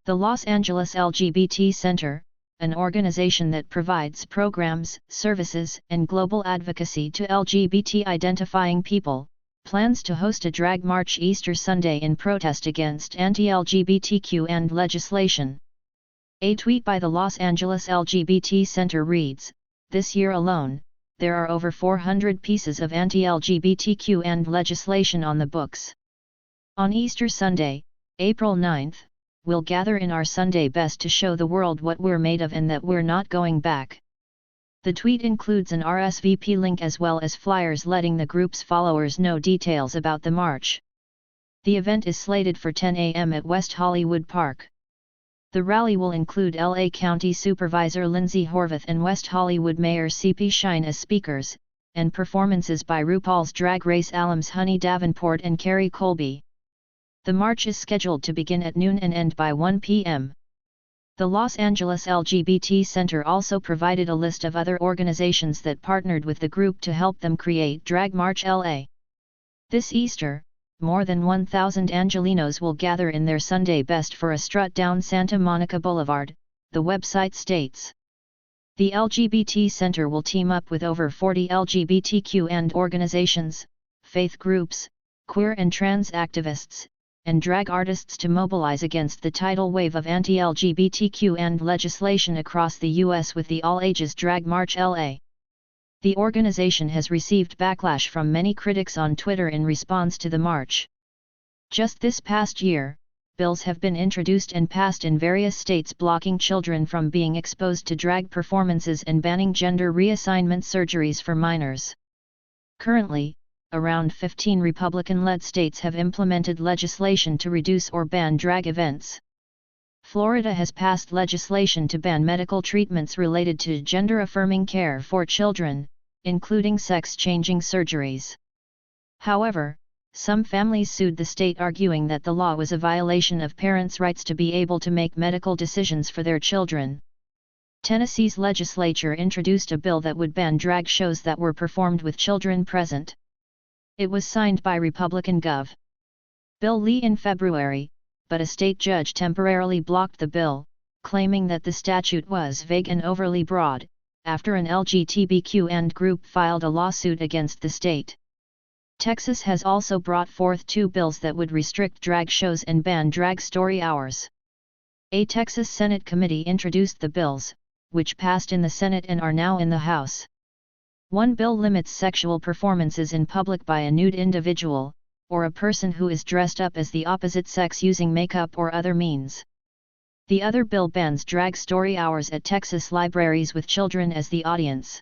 The Los Angeles LGBT Center, an organization that provides programs, services, and global advocacy to LGBT-identifying people, plans to host a drag march Easter Sunday in protest against anti-LGBTQ and legislation. A tweet by the Los Angeles LGBT Center reads, "This year alone, there are over 400 pieces of anti-LGBTQ and legislation on the books. On Easter Sunday, April 9th, we'll gather in our Sunday best to show the world what we're made of and that we're not going back." The tweet includes an RSVP link as well as flyers letting the group's followers know details about the march. The event is slated for 10 a.m. at West Hollywood Park. The rally will include LA County Supervisor Lindsay Horvath and West Hollywood Mayor C.P. Shine as speakers, and performances by RuPaul's Drag Race alums Honey Davenport and Carrie Colby. The march is scheduled to begin at noon and end by 1 p.m. The Los Angeles LGBT Center also provided a list of other organizations that partnered with the group to help them create Drag March LA. This Easter, more than 1,000 Angelinos will gather in their Sunday best for a strut down Santa Monica Boulevard, the website states. The LGBT Center will team up with over 40 LGBTQ and organizations, faith groups, queer and trans activists, and drag artists to mobilize against the tidal wave of anti-LGBTQ and legislation across the U.S. with the All-Ages Drag March LA. The organization has received backlash from many critics on Twitter in response to the march. Just this past year, bills have been introduced and passed in various states blocking children from being exposed to drag performances and banning gender reassignment surgeries for minors. Currently, around 15 Republican-led states have implemented legislation to reduce or ban drag events. Florida has passed legislation to ban medical treatments related to gender-affirming care for children, including sex-changing surgeries. However, some families sued the state arguing that the law was a violation of parents' rights to be able to make medical decisions for their children. Tennessee's legislature introduced a bill that would ban drag shows that were performed with children present. It was signed by Republican Gov. Bill Lee in February, but a state judge temporarily blocked the bill, claiming that the statute was vague and overly broad, after an LGBTQ and group filed a lawsuit against the state. Texas has also brought forth 2 bills that would restrict drag shows and ban drag story hours. A Texas Senate committee introduced the bills, which passed in the Senate and are now in the House. One bill limits sexual performances in public by a nude individual, or a person who is dressed up as the opposite sex using makeup or other means. The other bill bans drag story hours at Texas libraries with children as the audience.